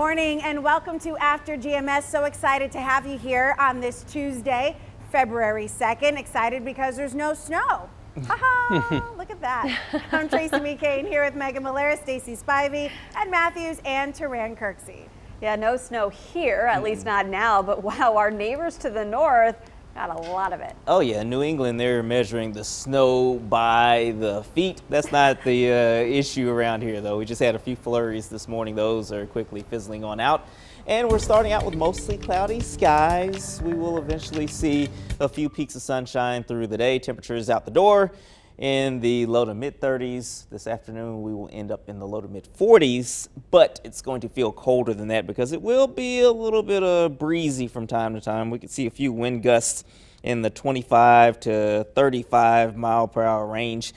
morning and welcome to After GMS. So excited to have you here on this Tuesday, February 2nd. Excited because there's no snow. Ha-ha, look at that. I'm Tracy McCain here with Megan Malera, Stacy Spivey, Ed Matthews, and Taran Kirksey. Yeah, no snow here, at least not now, but wow, our neighbors to the north got a lot of it. Oh yeah, New England, they're measuring the snow by the feet. That's not the issue around here though. We just had a few flurries this morning. Those are quickly fizzling on out. And we're starting out with mostly cloudy skies. We will eventually see a few peaks of sunshine through the day. Temperatures out the door in the low to mid 30s. This afternoon we will end up in the low to mid 40s, but it's going to feel colder than that because it will be a little bit breezy from time to time. We could see a few wind gusts in the 25 to 35 mile per hour range.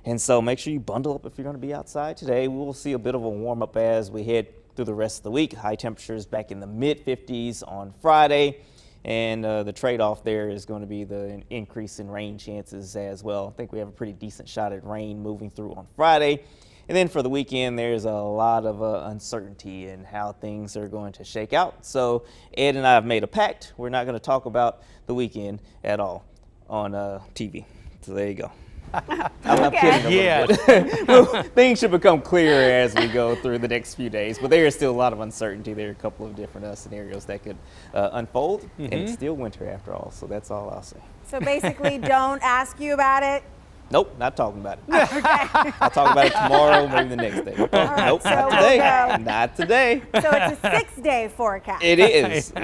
And so make sure you bundle up if you're going to be outside today. We will see a bit of a warm up as we head through the rest of the week. High temperatures back in the mid 50s on Friday. And the trade-off there is going to be the increase in rain chances as well. I think we have a pretty decent shot at rain moving through on Friday. And then for the weekend, there's a lot of uncertainty in how things are going to shake out. So Ed and I have made a pact. We're not going to talk about the weekend at all on TV. So there you go. I'm kidding a little bit. Well, things should become clearer as we go through the next few days, but there is still a lot of uncertainty. There are a couple of different scenarios that could unfold, and it's still winter after all, so that's all I'll say. So basically, don't ask you about it. Nope, not talking about it. Okay. I'll talk about it tomorrow, maybe the next day. Right, nope, so not today. Not today. So it's a 6-day forecast. It is.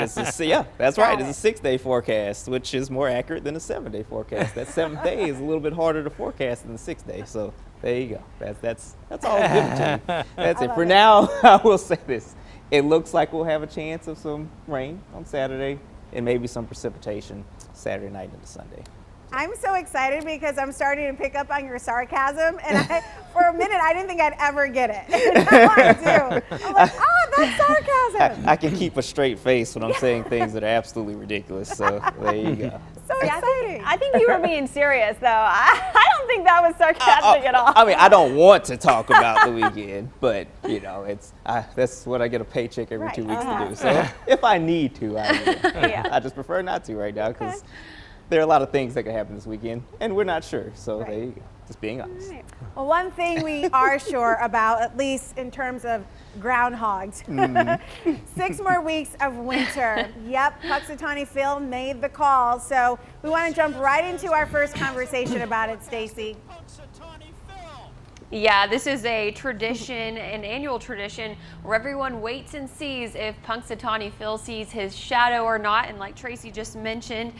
Yeah, that's right. It's a 6-day forecast, which is more accurate than a 7-day forecast. That 7th day is a little bit harder to forecast than the 6th day. So there you go. That's all I'm giving to you. That's it. For now, I will say this. It looks like we'll have a chance of some rain on Saturday and maybe some precipitation Saturday night into Sunday. I'm so excited because I'm starting to pick up on your sarcasm, and for a minute I didn't think I'd ever get it. And now I do. I'm like, oh, that's sarcasm. I can keep a straight face when I'm saying things that are absolutely ridiculous, so there you go. So exciting. I think you were being serious, though. I don't think that was sarcastic at all. I mean, I don't want to talk about the weekend, but, you know, that's what I get a paycheck every 2 weeks to do. So if I need to, I will. Yeah. I just prefer not to right now because there are a lot of things that could happen this weekend, and we're not sure. So there you go. Just being honest. Right. Well, one thing we are sure about, at least in terms of groundhogs, 6 more weeks of winter. Yep, Punxsutawney Phil made the call. So we want to jump right into our first conversation about it, Stacy. Yeah, this is a tradition, an annual tradition, where everyone waits and sees if Punxsutawney Phil sees his shadow or not. And like Tracy just mentioned,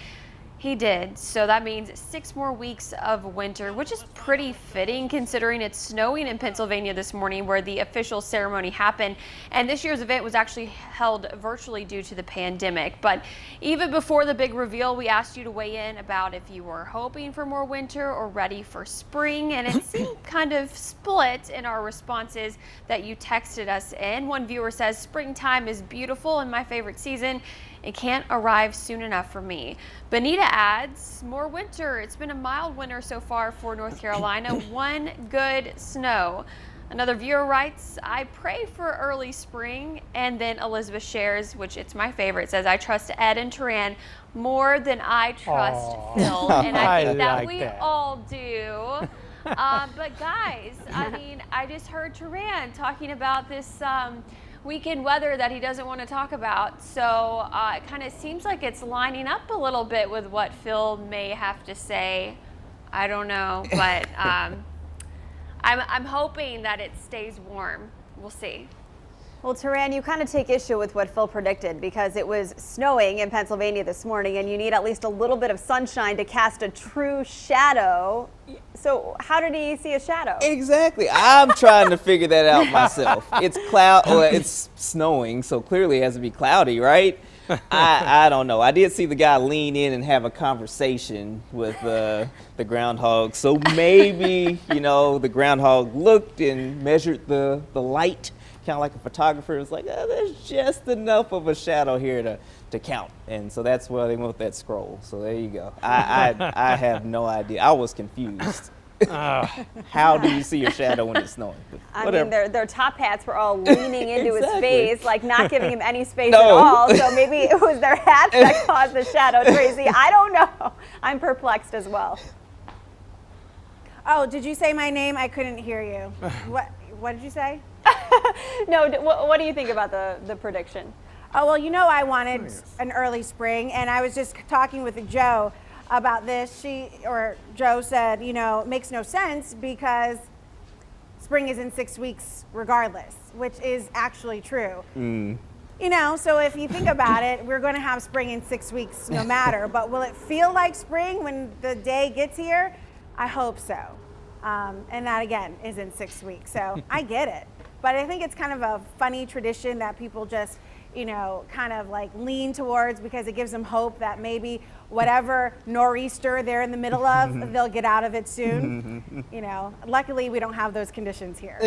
he did. So that means 6 more weeks of winter, which is pretty fitting considering it's snowing in Pennsylvania this morning where the official ceremony happened. And this year's event was actually held virtually due to the pandemic. But even before the big reveal, we asked you to weigh in about if you were hoping for more winter or ready for spring. And it seemed kind of split in our responses that you texted us in. One viewer says, springtime is beautiful and my favorite season. It can't arrive soon enough for me. Benita adds, more winter. It's been a mild winter so far for North Carolina. 1 good snow. Another viewer writes, I pray for early spring. And then Elizabeth shares, which it's my favorite, says, I trust Ed and Taran more than I trust Phil. And I think that we all do. But guys, I mean, I just heard Taran talking about this weekend weather that he doesn't want to talk about. So it kind of seems like it's lining up a little bit with what Phil may have to say. I don't know, but I'm hoping that it stays warm. We'll see. Well, Taran, you kind of take issue with what Phil predicted because it was snowing in Pennsylvania this morning and you need at least a little bit of sunshine to cast a true shadow. So how did he see a shadow? Exactly. I'm trying to figure that out myself. It's snowing, so clearly it has to be cloudy, right? I don't know. I did see the guy lean in and have a conversation with the groundhog. So maybe, you know, the groundhog looked and measured the light. Kind of like a photographer was like, oh, there's just enough of a shadow here to count, and so that's why they went with that scroll. So there you go. I have no idea. I was confused. How do you see your shadow when it's snowing? But I mean, their top hats were all leaning into his Exactly. face, like not giving him any space No. at all. So maybe it was their hats that caused the shadow, Tracy. I don't know. I'm perplexed as well. Oh, did you say my name? I couldn't hear you. What did you say? No, what do you think about the prediction? Oh, well, you know I wanted an early spring, and I was just talking with Joe about this. Joe said, you know, it makes no sense because spring is in 6 weeks regardless, which is actually true. You know, so if you think about it, we're going to have spring in 6 weeks no matter, but will it feel like spring when the day gets here? I hope so. And that, again, is in 6 weeks, so I get it. But I think it's kind of a funny tradition that people just, you know, kind of like lean towards because it gives them hope that maybe whatever nor'easter they're in the middle of, they'll get out of it soon. You know, luckily we don't have those conditions here.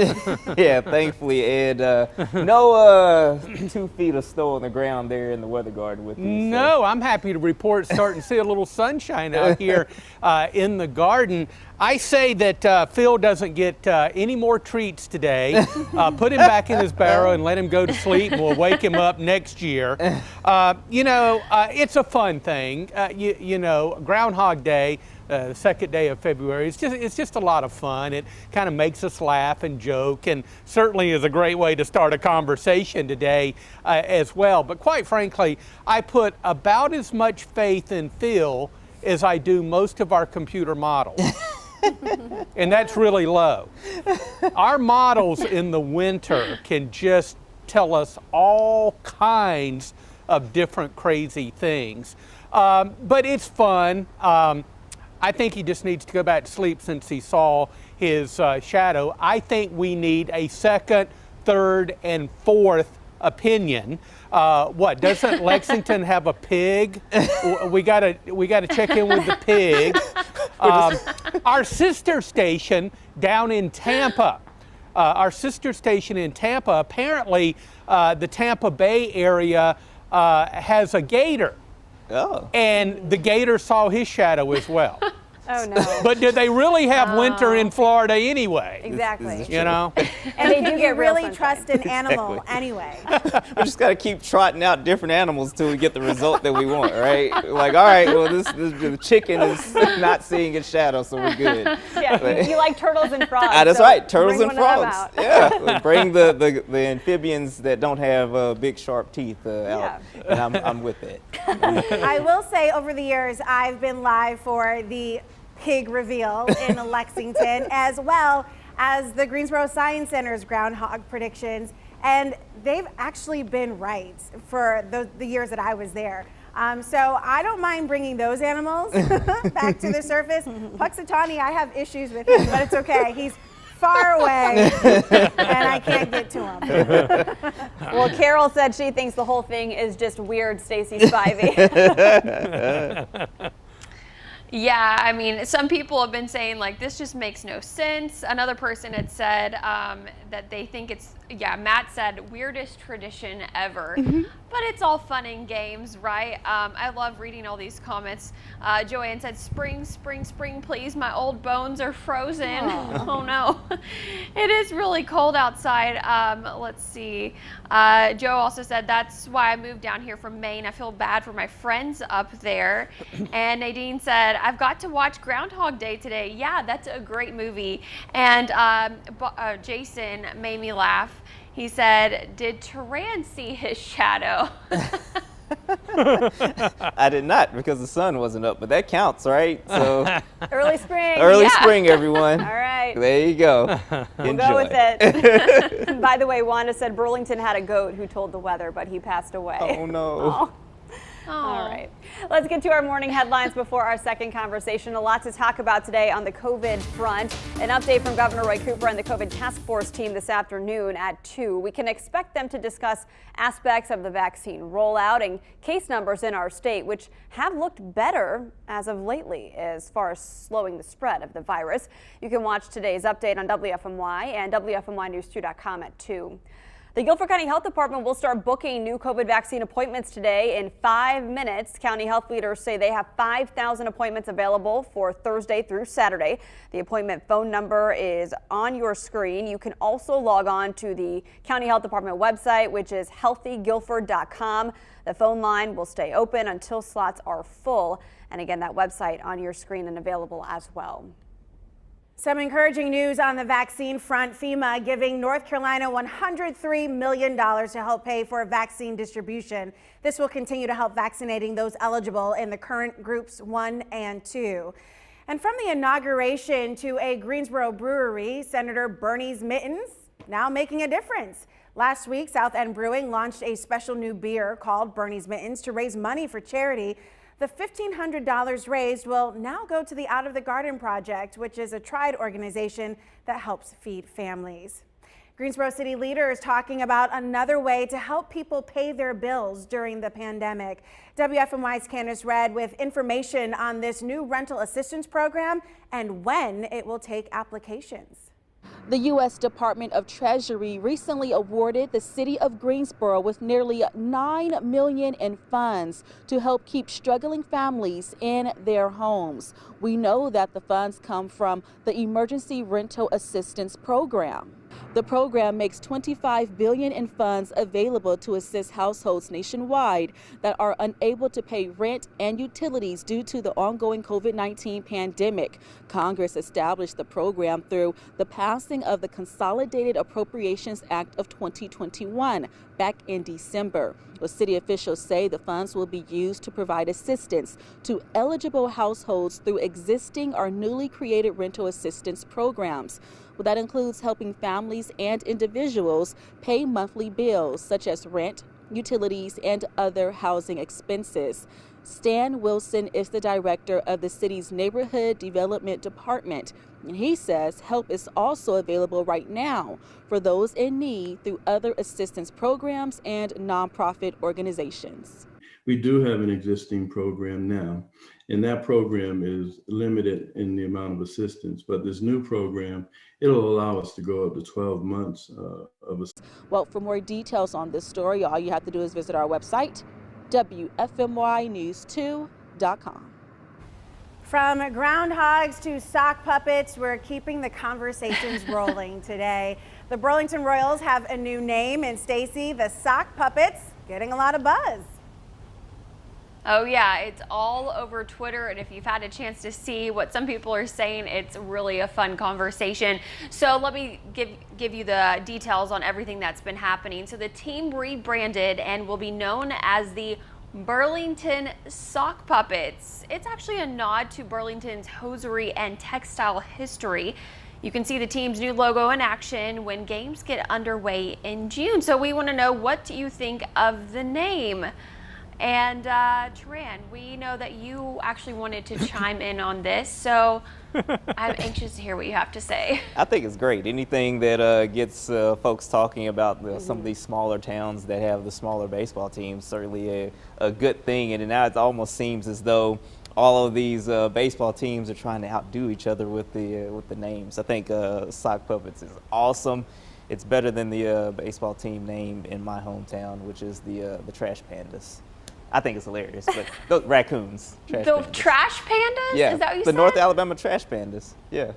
Yeah, thankfully, Ed. No 2 feet of snow on the ground there in the weather garden with you. No, I'm happy to report starting to see a little sunshine out here in the garden. I say that Phil doesn't get any more treats today. Put him back in his barrel and let him go to sleep, and we'll wake him up next year. You know, it's a fun thing. You know, Groundhog Day, the second day of February, it's just a lot of fun. It kind of makes us laugh and joke, and certainly is a great way to start a conversation today as well. But quite frankly, I put about as much faith in Phil as I do most of our computer models. And that's really low. Our models in the winter can just tell us all kinds of different crazy things. But it's fun. I think he just needs to go back to sleep since he saw his shadow. I think we need a second, third, and fourth opinion. What, doesn't Lexington have a pig? We gotta check in with the pig. Our sister station down in Tampa, apparently the Tampa Bay area has a gator. Oh. And the gator saw his shadow as well. Oh, no. But do they really have winter in Florida anyway? Exactly. This is You know? And they do You get real really sunshine. trust an animal anyway. We just got to keep trotting out different animals till we get the result that we want, right? Like, all right, well, the chicken is not seeing its shadow, so we're good. Yeah, you like turtles and frogs. That's so right, turtles bring and one of them frogs. out. Yeah, bring the amphibians that don't have big sharp teeth out, and I'm with it. I will say over the years, I've been live for the pig reveal in Lexington, as well as the Greensboro Science Center's groundhog predictions, and they've actually been right for the years that I was there. So I don't mind bringing those animals back to the surface. Punxsutawney, I have issues with him, but it's okay. He's far away, and I can't get to him. Well, Carol said she thinks the whole thing is just weird, Stacey Spivey. Yeah, I mean, some people have been saying, like, this just makes no sense. Another person had said that they think it's, Matt said, weirdest tradition ever. But it's all fun and games, right? I love reading all these comments. Joanne said, spring, spring, spring, please. My old bones are frozen. Oh, no. It is really cold outside. Let's see. Joe also said, that's why I moved down here from Maine. I feel bad for my friends up there. And Nadine said, I've got to watch Groundhog Day today. Yeah, that's a great movie. And Jason made me laugh. He said, did Turan see his shadow? I did not because the sun wasn't up, but that counts, right? So Early spring. early spring, everyone. All right. There you go. We'll go with it. By the way, Wanda said Burlington had a goat who told the weather, but he passed away. Oh no. Oh. All right. Let's get to our morning headlines before our second conversation. A lot to talk about today on the COVID front. An update from Governor Roy Cooper and the COVID task force team this afternoon at 2. We can expect them to discuss aspects of the vaccine rollout and case numbers in our state, which have looked better as of lately as far as slowing the spread of the virus. You can watch today's update on WFMY and WFMYnews2.com at 2. The Guilford County Health Department will start booking new COVID vaccine appointments today in 5 minutes. County health leaders say they have 5,000 appointments available for Thursday through Saturday. The appointment phone number is on your screen. You can also log on to the County Health Department website, which is healthyguilford.com. The phone line will stay open until slots are full. And again, that website on your screen and available as well. Some encouraging news on the vaccine front. FEMA giving North Carolina $103 million to help pay for vaccine distribution. This will continue to help vaccinating those eligible in the current groups 1 and 2. And from the inauguration to a Greensboro brewery, Senator Bernie's Mittens now making a difference. Last week, South End Brewing launched a special new beer called Bernie's Mittens to raise money for charity. The $1,500 raised will now go to the Out of the Garden Project, which is a tried organization that helps feed families. Greensboro City leaders talking about another way to help people pay their bills during the pandemic. WFMY's Candace Red with information on this new rental assistance program and when it will take applications. The U.S. Department of Treasury recently awarded the city of Greensboro with nearly $9 million in funds to help keep struggling families in their homes. We know that the funds come from the Emergency Rental Assistance Program. The program makes $25 billion in funds available to assist households nationwide that are unable to pay rent and utilities due to the ongoing COVID-19 pandemic. Congress established the program through the passing of the Consolidated Appropriations Act of 2021 back in December. Well, city officials say the funds will be used to provide assistance to eligible households through existing or newly created rental assistance programs. Well, that includes helping families and individuals pay monthly bills such as rent, utilities, and other housing expenses. Stan Wilson is the director of the city's Neighborhood Development Department, and he says help is also available right now for those in need through other assistance programs and nonprofit organizations. We do have an existing program now, and that program is limited in the amount of assistance. But this new program, it'll allow us to go up to 12 months of assistance. Well, for more details on this story, all you have to do is visit our website, WFMYnews2.com. From groundhogs to sock puppets, we're keeping the conversations rolling today. The Burlington Royals have a new name, and Stacy, the Sock Puppets, getting a lot of buzz. Oh yeah, it's all over Twitter, and if you've had a chance to see what some people are saying, it's really a fun conversation. So let me give you the details on everything that's been happening. So the team rebranded and will be known as the Burlington Sock Puppets. It's actually a nod to Burlington's hosiery and textile history. You can see the team's new logo in action when games get underway in June. So we want to know, what do you think of the name? And Taran, we know that you actually wanted to chime in on this, so I'm anxious to hear what you have to say. I think it's great. Anything that gets folks talking about some of these smaller towns that have the smaller baseball teams, certainly a good thing. And now it almost seems as though all of these baseball teams are trying to outdo each other with the names. I think Sock Puppets is awesome. It's better than the baseball team name in my hometown, which is the Trash Pandas. I think it's hilarious, but those raccoons. Trash pandas? Yeah, Is that what you the said? North Alabama Trash Pandas. Yeah.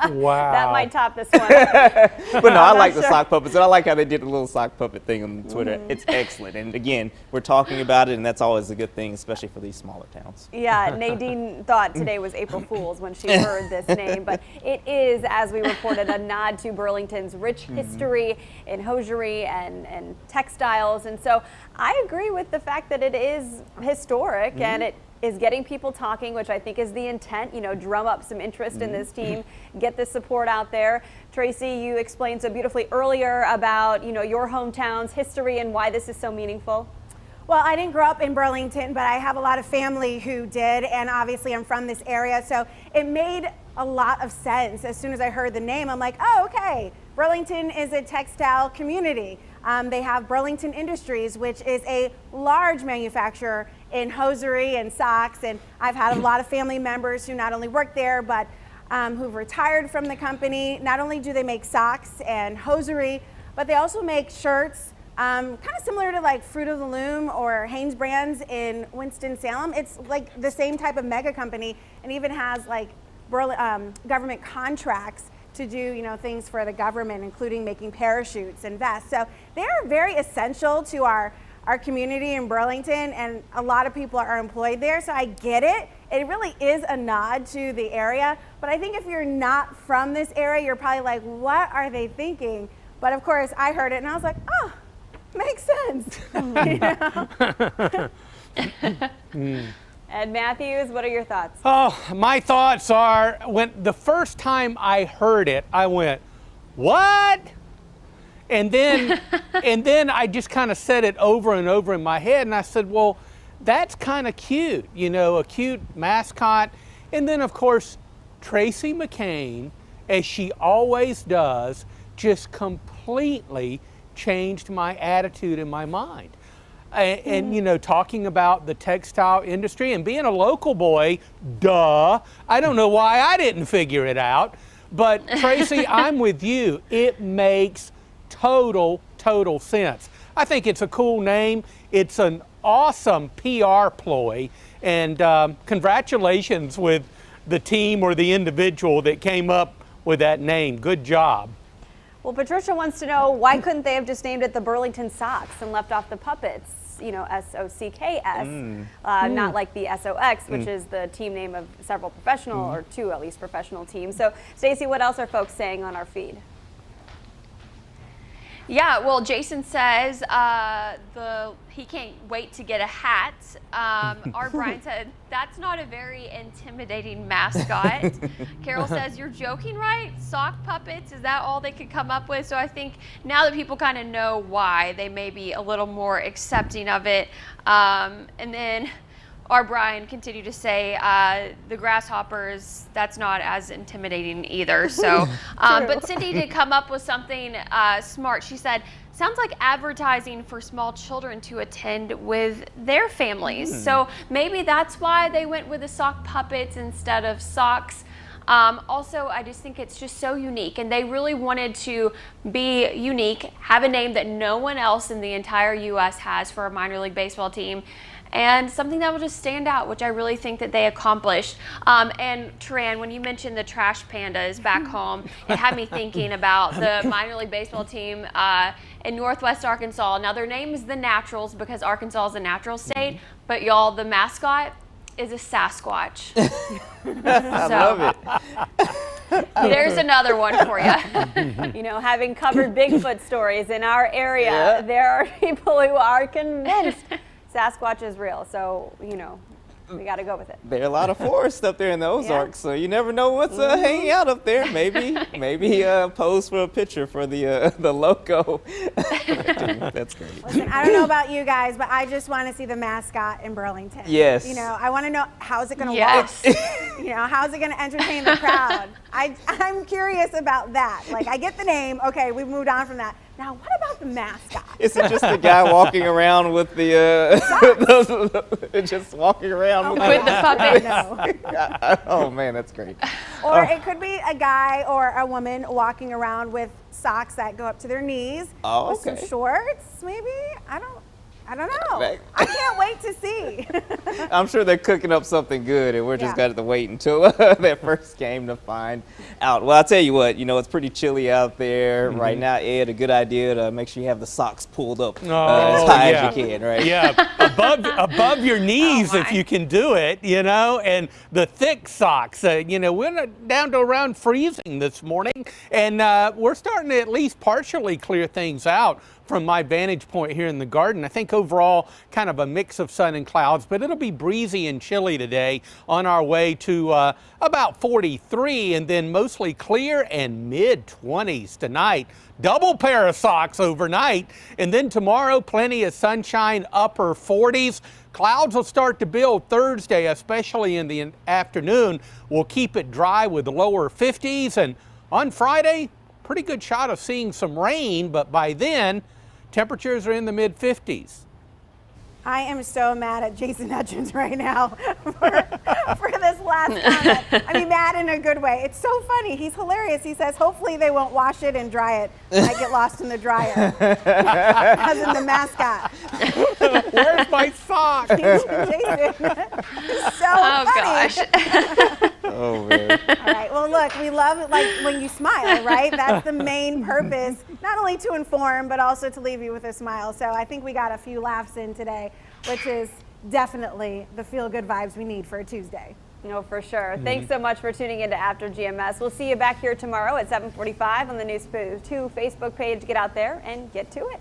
Wow. That might top this one. But no, I like the sock puppets, and I like how they did the little sock puppet thing on Twitter. It's excellent. And again, we're talking about it, and that's always a good thing, especially for these smaller towns. Yeah, Nadine thought today was April Fool's when she heard this name, but it is, as we reported, a nod to Burlington's rich history in hosiery and textiles. And so I agree with the fact that it is historic and it is getting people talking, which I think is the intent, you know, drum up some interest in this team, get the support out there. Tracy, you explained so beautifully earlier about, you know, your hometown's history and why this is so meaningful. Well, I didn't grow up in Burlington, but I have a lot of family who did, and obviously I'm from this area, so it made a lot of sense. As soon as I heard the name, I'm like, oh, okay, Burlington is a textile community. They have Burlington Industries, which is a large manufacturer in hosiery and socks, and I've had a lot of family members who not only work there, but who've retired from the company. Not only do they make socks and hosiery, but they also make shirts kind of similar to like Fruit of the Loom or Hanes Brands in Winston-Salem. It's like the same type of mega company, and even has like government contracts to do, you know, things for the government, including making parachutes and vests. So they're very essential to our community in Burlington, and a lot of people are employed there. So I get it. It really is a nod to the area. But I think if you're not from this area, you're probably like, what are they thinking? But of course, I heard it and I was like, oh, makes sense. Ed Matthews, what are your thoughts? Oh, my thoughts are, when the first time I heard it, I went, what? And then, I just kind of said it over and over in my head, and I said, well, that's kind of cute, you know, a cute mascot. And then, of course, Tracy McCain, as she always does, just completely changed my attitude in my mind. And you know, talking about the textile industry and being a local boy, duh, I don't know why I didn't figure it out. But Tracy, I'm with you. It makes total sense. I think it's a cool name. It's an awesome PR ploy. And congratulations with the team or the individual that came up with that name. Good job. Well, Patricia wants to know, why couldn't they have just named it the Burlington Socks and left off the puppets? You know, SOCKS, not like the SOX, which is the team name of several professional, or two at least professional teams. So, Stacey, what else are folks saying on our feed? Yeah, well, Jason says he can't wait to get a hat. Our Brian said, that's not a very intimidating mascot. Carol says, you're joking, right? Sock puppets, is that all they could come up with? So I think now that people kind of know why, they may be a little more accepting of it. And then our Brian continued to say, the grasshoppers, that's not as intimidating either. So, but Cindy did come up with something smart. She said, sounds like advertising for small children to attend with their families. So maybe that's why they went with the sock puppets instead of socks. Also, I just think it's just so unique, and they really wanted to be unique, have a name that no one else in the entire U.S. has for a minor league baseball team, and something that will just stand out, which I really think that they accomplished. And Taran, when you mentioned the trash pandas back home, it had me thinking about the minor league baseball team in Northwest Arkansas. Now, their name is the Naturals because Arkansas is a natural state, but y'all, the mascot is a Sasquatch. I love it. There's another one for you. You know, having covered Bigfoot stories in our area, there are people who are convinced Sasquatch is real. So, you know, we got to go with it. There are a lot of forests up there in the Ozarks, so you never know what's hanging out up there. Maybe pose for a picture for the logo. That's great. Listen, I don't know about you guys, but I just want to see the mascot in Burlington. Yes. You know, I want to know, how's it going to Yes. walk? You know, how's it going to entertain the crowd? I'm curious about that. Like, I get the name. Okay, we've moved on from that. Now, what about the mascot? Is it just a guy walking around with the just walking around With the puppet. No. Oh man, that's great. Or it could be a guy or a woman walking around with socks that go up to their knees, with some shorts, maybe. I don't know. I can't wait to see. I'm sure they're cooking up something good, and we're just got to wait until that first game to find out. Well, I'll tell you what, you know, it's pretty chilly out there right now, Ed. A good idea to make sure you have the socks pulled up as high as you can, right? Yeah, above your knees if you can do it, you know, and the thick socks. You know, we're down to around freezing this morning, and we're starting to at least partially clear things out from my vantage point here in the garden. I think overall kind of a mix of sun and clouds, but it'll be breezy and chilly today on our way to about 43, and then mostly clear and mid-20s tonight. Double pair of socks overnight, and then tomorrow plenty of sunshine, upper 40s. Clouds will start to build Thursday, especially in the afternoon. We'll keep it dry with the lower 50s, and on Friday, pretty good shot of seeing some rain, but by then, temperatures are in the mid-50s. I am so mad at Jason Hutchins right now for this last comment. I mean, mad in a good way. It's so funny. He's hilarious. He says, hopefully they won't wash it and dry it. I get lost in the dryer. As in the mascot. Where's my sock? Jason. So Oh, funny. gosh. Oh, man. All right. Well, look, we love it like when you smile, right? That's the main purpose, not only to inform, but also to leave you with a smile. So I think we got a few laughs in today, which is definitely the feel-good vibes we need for a Tuesday. No, for sure. Thanks so much for tuning into After GMS. We'll see you back here tomorrow at 7:45 on the News 2 Facebook page. Get out there and get to it.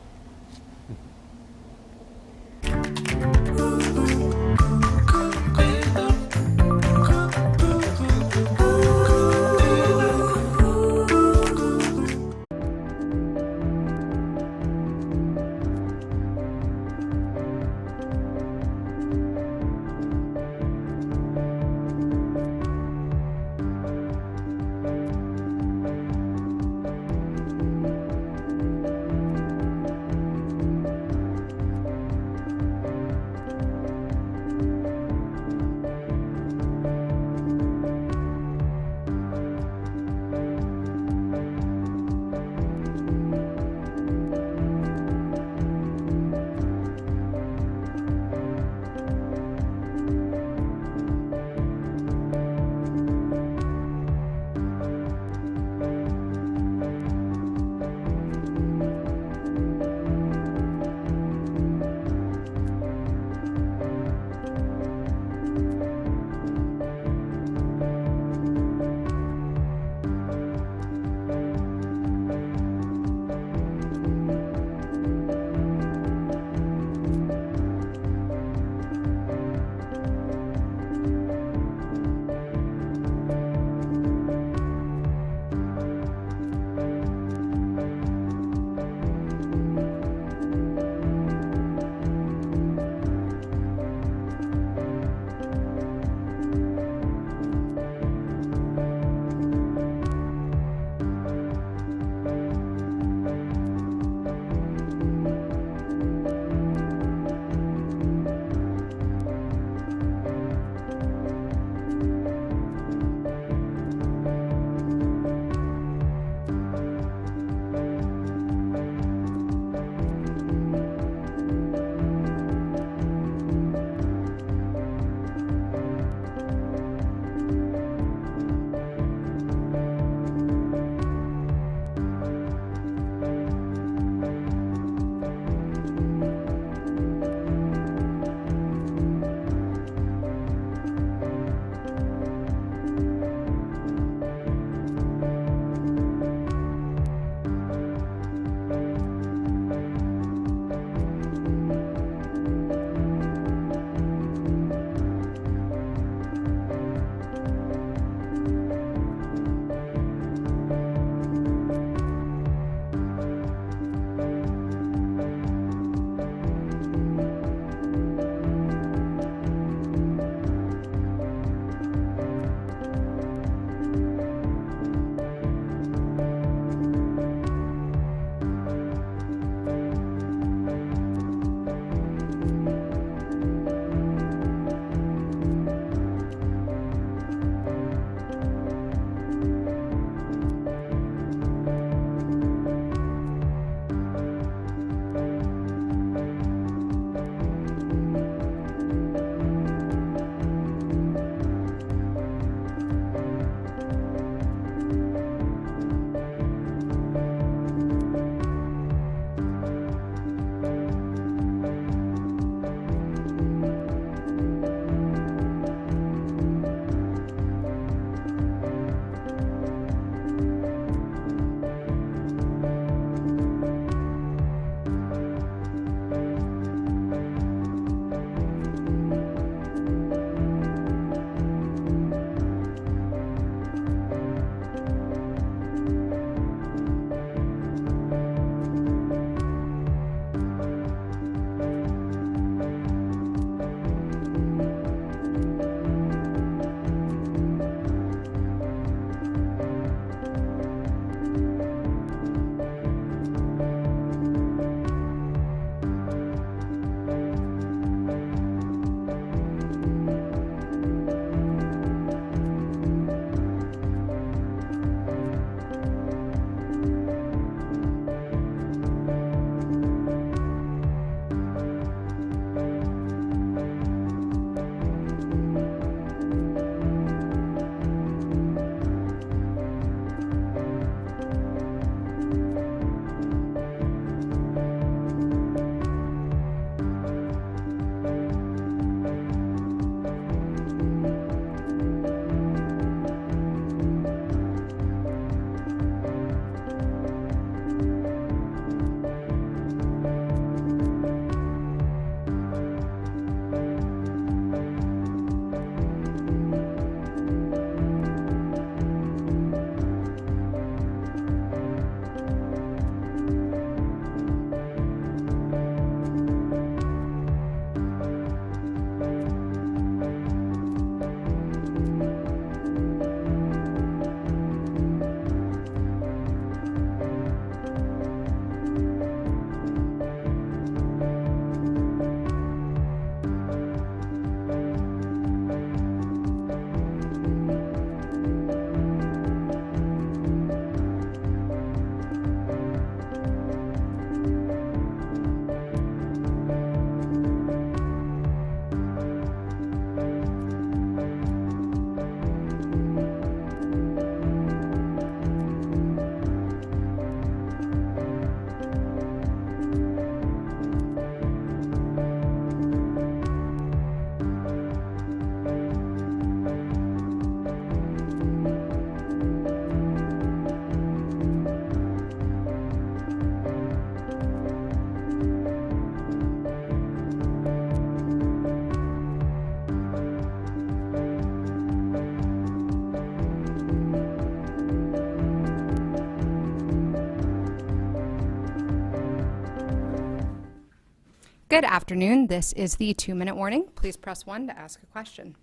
Good afternoon. This is the 2-minute warning. Please press 1 to ask a question.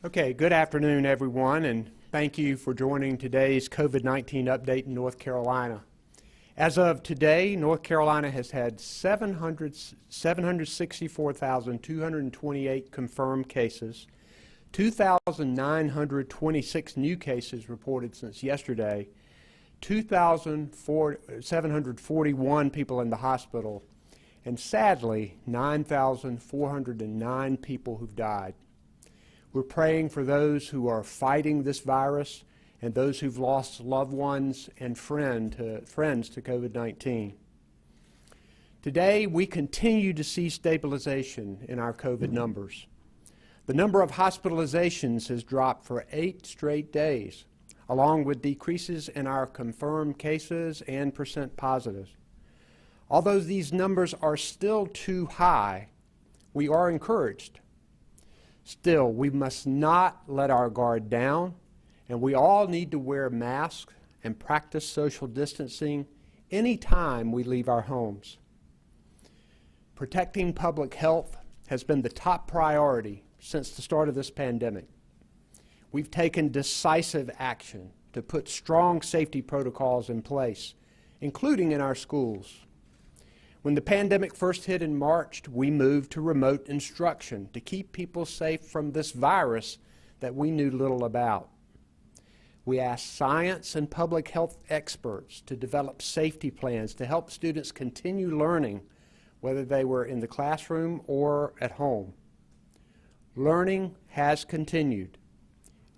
Okay, good afternoon, everyone, and thank you for joining today's COVID-19 update in North Carolina. As of today, North Carolina has had 764,228 confirmed cases, 2,926 new cases reported since yesterday, 2,741 people in the hospital, and sadly, 9,409 people who've died. We're praying for those who are fighting this virus and those who've lost loved ones and friends to COVID-19. Today, we continue to see stabilization in our COVID numbers. The number of hospitalizations has dropped for 8 straight days, along with decreases in our confirmed cases and percent positives. Although these numbers are still too high, we are encouraged. Still, we must not let our guard down, and we all need to wear masks and practice social distancing anytime we leave our homes. Protecting public health has been the top priority since the start of this pandemic. We've taken decisive action to put strong safety protocols in place, including in our schools. When the pandemic first hit in March, we moved to remote instruction to keep people safe from this virus that we knew little about. We asked science and public health experts to develop safety plans to help students continue learning, whether they were in the classroom or at home. Learning has continued.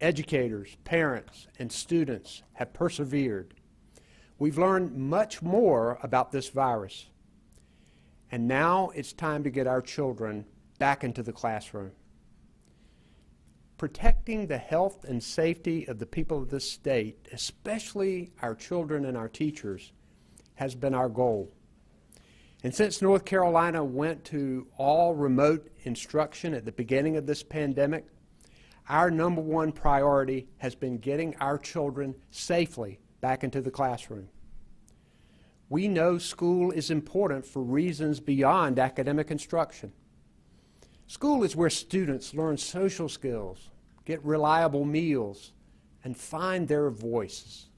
Educators, parents, and students have persevered. We've learned much more about this virus. And now it's time to get our children back into the classroom. Protecting the health and safety of the people of this state, especially our children and our teachers, has been our goal. And since North Carolina went to all remote instruction at the beginning of this pandemic, our number one priority has been getting our children safely back into the classroom. We know school is important for reasons beyond academic instruction. School is where students learn social skills, get reliable meals, and find their voices.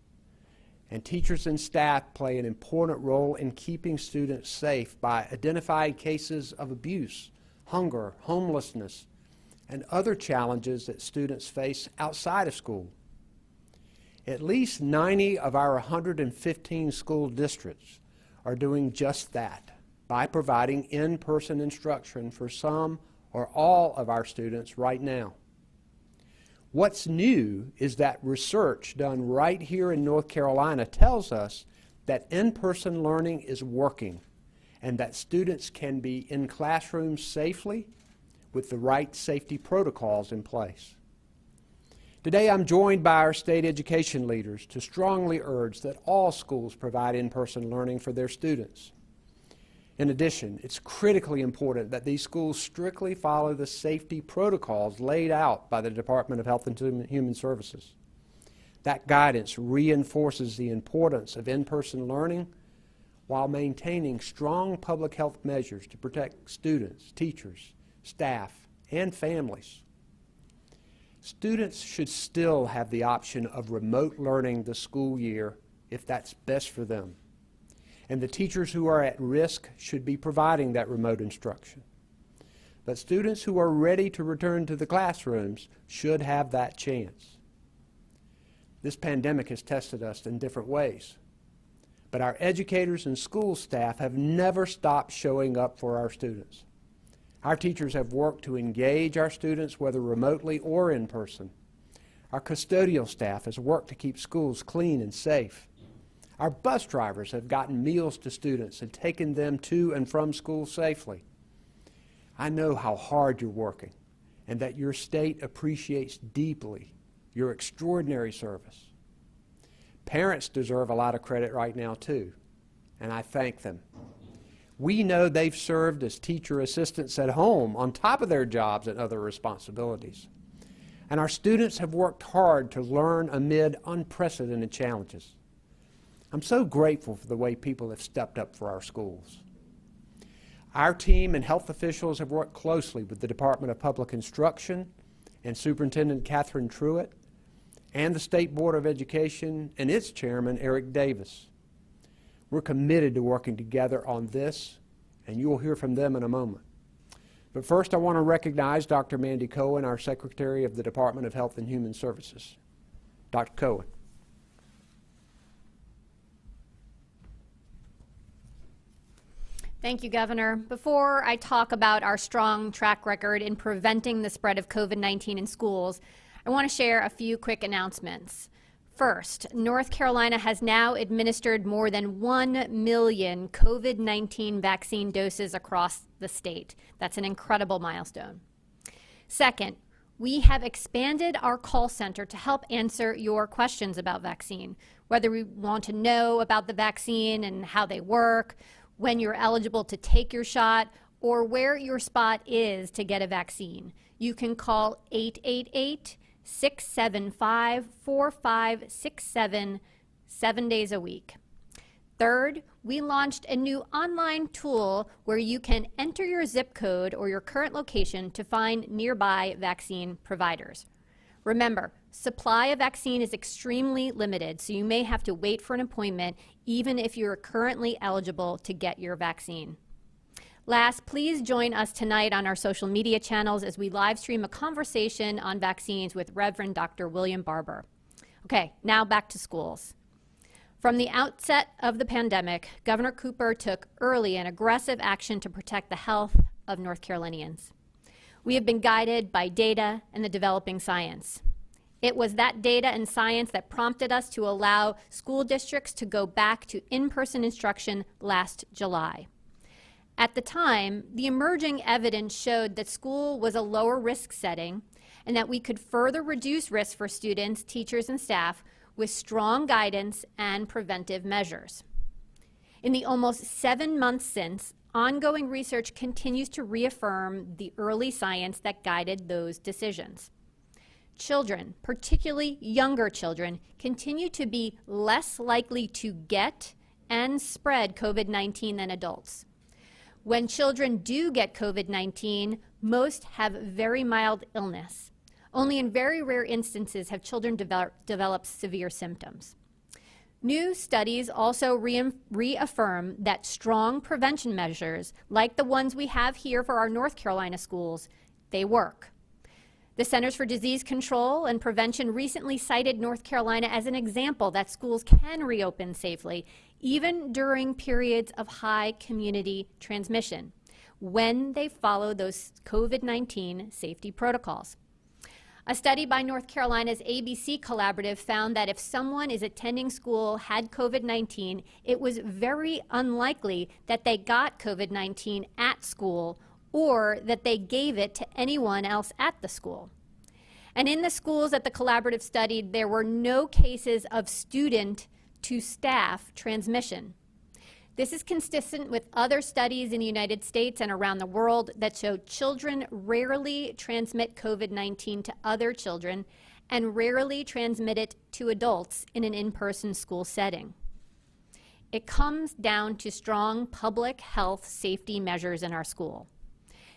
And teachers and staff play an important role in keeping students safe by identifying cases of abuse, hunger, homelessness, and other challenges that students face outside of school. At least 90 of our 115 school districts are doing just that by providing in-person instruction for some or all of our students right now. What's new is that research done right here in North Carolina tells us that in-person learning is working and that students can be in classrooms safely with the right safety protocols in place. Today I'm joined by our state education leaders to strongly urge that all schools provide in-person learning for their students. In addition, it's critically important that these schools strictly follow the safety protocols laid out by the Department of Health and Human Services. That guidance reinforces the importance of in-person learning while maintaining strong public health measures to protect students, teachers, staff, and families. Students should still have the option of remote learning the school year if that's best for them. And the teachers who are at risk should be providing that remote instruction. But students who are ready to return to the classrooms should have that chance. This pandemic has tested us in different ways, but our educators and school staff have never stopped showing up for our students. Our teachers have worked to engage our students, whether remotely or in person. Our custodial staff has worked to keep schools clean and safe. Our bus drivers have gotten meals to students and taken them to and from school safely. I know how hard you're working and that your state appreciates deeply your extraordinary service. Parents deserve a lot of credit right now too, and I thank them. We know they've served as teacher assistants at home on top of their jobs and other responsibilities. And our students have worked hard to learn amid unprecedented challenges. I'm so grateful for the way people have stepped up for our schools. Our team and health officials have worked closely with the Department of Public Instruction and Superintendent Catherine Truitt and the State Board of Education and its chairman, Eric Davis. We're committed to working together on this, and you'll hear from them in a moment. But first, I want to recognize Dr. Mandy Cohen, our Secretary of the Department of Health and Human Services. Dr. Cohen. Thank you, Governor. Before I talk about our strong track record in preventing the spread of COVID-19 in schools, I want to share a few quick announcements. First, North Carolina has now administered more than 1 million COVID-19 vaccine doses across the state. That's an incredible milestone. Second, we have expanded our call center to help answer your questions about vaccine, whether we want to know about the vaccine and how they work, when you're eligible to take your shot, or where your spot is to get a vaccine. You can call 888-675-4567 7 days a week. Third, we launched a new online tool where you can enter your zip code or your current location to find nearby vaccine providers. Remember, supply of vaccine is extremely limited, so you may have to wait for an appointment even if you're currently eligible to get your vaccine. Last, please join us tonight on our social media channels as we live stream a conversation on vaccines with Reverend Dr. William Barber. Okay, now back to schools. From the outset of the pandemic, Governor Cooper took early and aggressive action to protect the health of North Carolinians. We have been guided by data and the developing science. It was that data and science that prompted us to allow school districts to go back to in-person instruction last July. At the time, the emerging evidence showed that school was a lower risk setting and that we could further reduce risk for students, teachers, and staff with strong guidance and preventive measures. In the almost 7 months since, ongoing research continues to reaffirm the early science that guided those decisions. Children, particularly younger children, continue to be less likely to get and spread COVID-19 than adults. When children do get COVID-19, most have very mild illness. Only in very rare instances have children developed severe symptoms. New studies also reaffirm that strong prevention measures, like the ones we have here for our North Carolina schools, they work. The Centers for Disease Control and Prevention recently cited North Carolina as an example that schools can reopen safely, even during periods of high community transmission, when they follow those COVID-19 safety protocols. A study by North Carolina's ABC Collaborative found that if someone is attending school had COVID-19, it was very unlikely that they got COVID-19 at school or that they gave it to anyone else at the school. And in the schools that the Collaborative studied, there were no cases of student to staff transmission. This is consistent with other studies in the United States and around the world that show children rarely transmit COVID-19 to other children and rarely transmit it to adults in an in-person school setting. It comes down to strong public health safety measures in our school.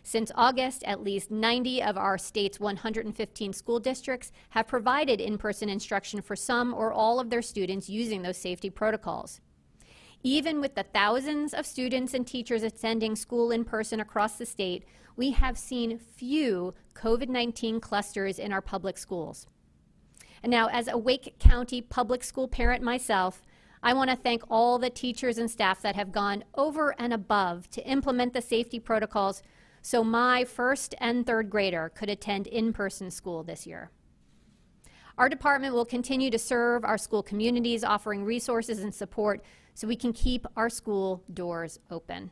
Since August, at least 90 of our state's 115 school districts have provided in-person instruction for some or all of their students using those safety protocols. Even with the thousands of students and teachers attending school in person across the state, we have seen few COVID-19 clusters in our public schools. And now, as a Wake County public school parent myself, I want to thank all the teachers and staff that have gone over and above to implement the safety protocols so my first and third grader could attend in-person school this year. Our department will continue to serve our school communities, offering resources and support so we can keep our school doors open.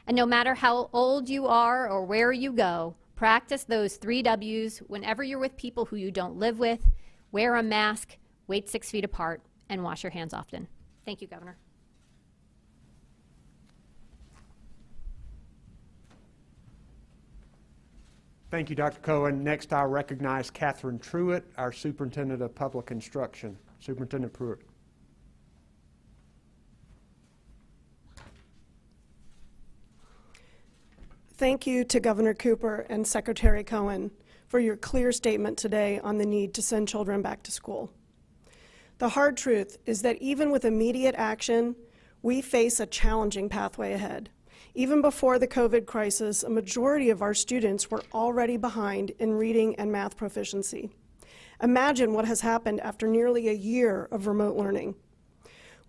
And no matter how old you are or where you go, practice those 3 W's whenever you're with people who you don't live with. Wear a mask, wait 6 feet apart, and wash your hands often. Thank you, Governor. Thank you, Dr. Cohen. Next, I'll recognize Catherine Truitt, our Superintendent of Public Instruction. Superintendent Pruitt. Thank you to Governor Cooper and Secretary Cohen for your clear statement today on the need to send children back to school. The hard truth is that even with immediate action, we face a challenging pathway ahead. Even before the COVID crisis, a majority of our students were already behind in reading and math proficiency. Imagine what has happened after nearly a year of remote learning.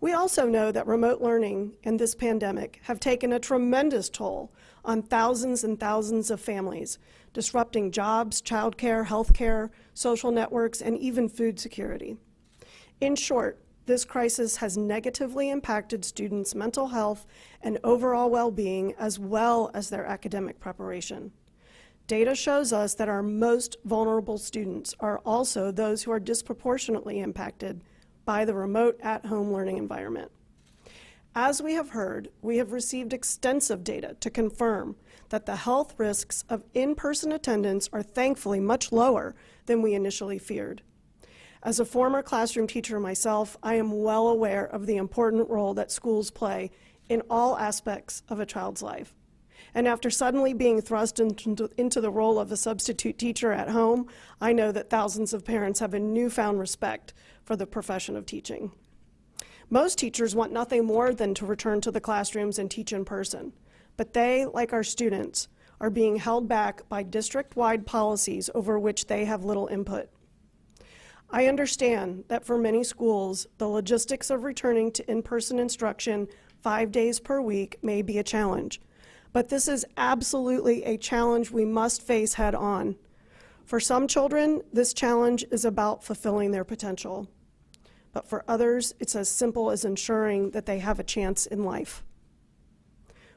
We also know that remote learning and this pandemic have taken a tremendous toll on thousands and thousands of families, disrupting jobs, childcare, healthcare, social networks, and even food security. In short, this crisis has negatively impacted students' mental health and overall well-being, as well as their academic preparation. Data shows us that our most vulnerable students are also those who are disproportionately impacted by the remote at-home learning environment. As we have heard, we have received extensive data to confirm that the health risks of in-person attendance are thankfully much lower than we initially feared. As a former classroom teacher myself, I am well aware of the important role that schools play in all aspects of a child's life. And after suddenly being thrust into the role of a substitute teacher at home, I know that thousands of parents have a newfound respect for the profession of teaching. Most teachers want nothing more than to return to the classrooms and teach in person, but they, like our students, are being held back by district-wide policies over which they have little input. I understand that for many schools, the logistics of returning to in-person instruction 5 days per week may be a challenge, but this is absolutely a challenge we must face head on. For some children, this challenge is about fulfilling their potential. But for others, it's as simple as ensuring that they have a chance in life.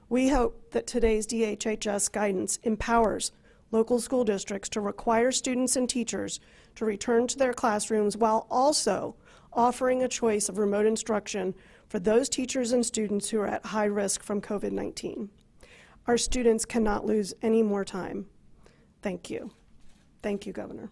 We hope that today's DHHS guidance empowers local school districts to require students and teachers to return to their classrooms while also offering a choice of remote instruction for those teachers and students who are at high risk from COVID-19. Our students cannot lose any more time. Thank you. Thank you, Governor.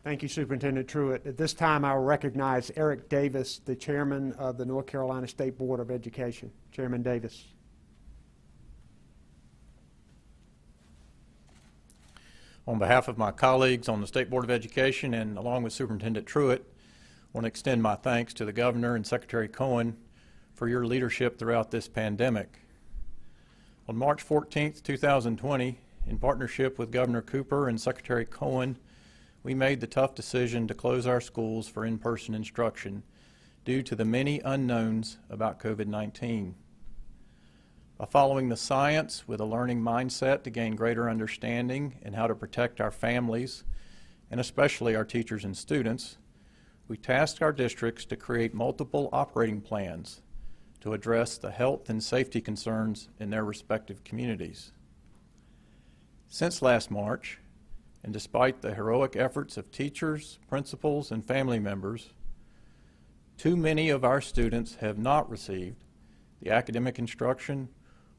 Thank you, Superintendent Truitt. At this time, I will recognize Eric Davis, the Chairman of the North Carolina State Board of Education. Chairman Davis. On behalf of my colleagues on the State Board of Education and along with Superintendent Truitt, I want to extend my thanks to the Governor and Secretary Cohen for your leadership throughout this pandemic. On March 14th, 2020, in partnership with Governor Cooper and Secretary Cohen, we made the tough decision to close our schools for in-person instruction due to the many unknowns about COVID-19. By following the science with a learning mindset to gain greater understanding and how to protect our families, and especially our teachers and students, we tasked our districts to create multiple operating plans to address the health and safety concerns in their respective communities. Since last March, and despite the heroic efforts of teachers, principals, and family members, too many of our students have not received the academic instruction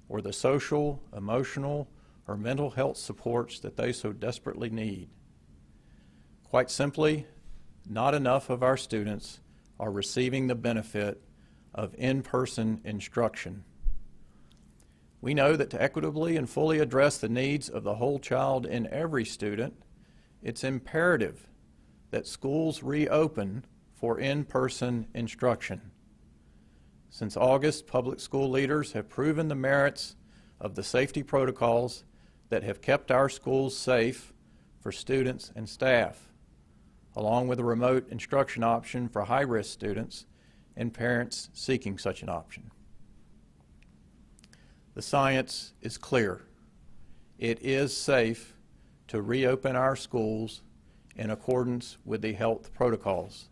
or the social, emotional, or mental health supports that they so desperately need. Quite simply, not enough of our students are receiving the benefit of in-person instruction. We know that to equitably and fully address the needs of the whole child and every student, it's imperative that schools reopen for in-person instruction. Since August, public school leaders have proven the merits of the safety protocols that have kept our schools safe for students and staff, along with a remote instruction option for high-risk students and parents seeking such an option. The science is clear. It is safe to reopen our schools in accordance with the health protocols.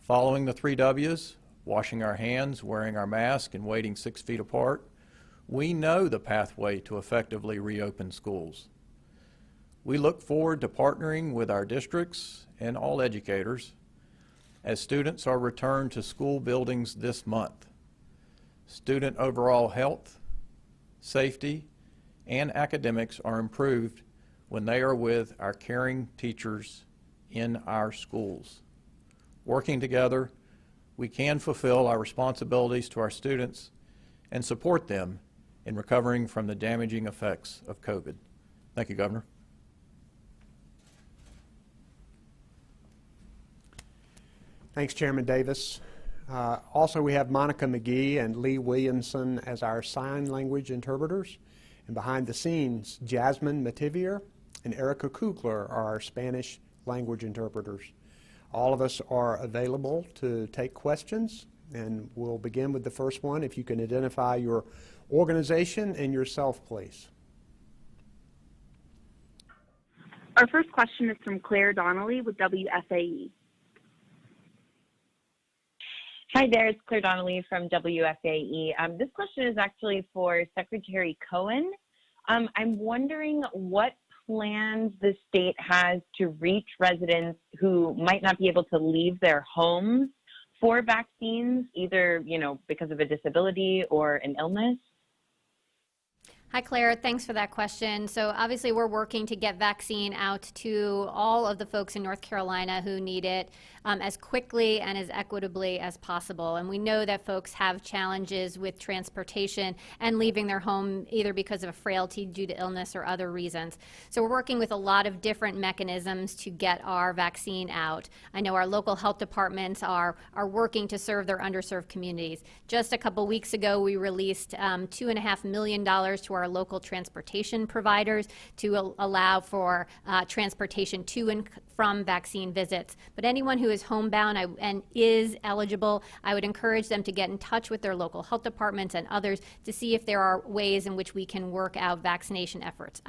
Following the 3 W's, washing our hands, wearing our mask, and waiting 6 feet apart, we know the pathway to effectively reopen schools. We look forward to partnering with our districts and all educators as students are returned to school buildings this month. Student overall health, safety, and academics are improved when they are with our caring teachers in our schools. Working together, we can fulfill our responsibilities to our students and support them in recovering from the damaging effects of COVID. Thank you, Governor. Thanks, Chairman Davis. Also, we have Monica McGee and Lee Williamson as our sign language interpreters. And behind the scenes, Jasmine Mativier and Erica Kugler are our Spanish language interpreters. All of us are available to take questions, and we'll begin with the first one. If you can identify your organization and yourself, please. Our first question is from Claire Donnelly with WFAE. Hi there, it's Claire Donnelly from WFAE. This question is actually for Secretary Cohen. I'm wondering what plans the state has to reach residents who might not be able to leave their homes for vaccines, either, because of a disability or an illness. Hi, Claire. Thanks for that question. So obviously we're working to get vaccine out to all of the folks in North Carolina who need it as quickly and as equitably as possible. And we know that folks have challenges with transportation and leaving their home either because of a frailty due to illness or other reasons. So we're working with a lot of different mechanisms to get our vaccine out. I know our local health departments are working to serve their underserved communities. Just a couple weeks ago, we released $2.5 million to our local transportation providers to allow for transportation to and from vaccine visits. But anyone who is homebound and is eligible, I would encourage them to get in touch with their local health departments and others to see if there are ways in which we can work out vaccination efforts.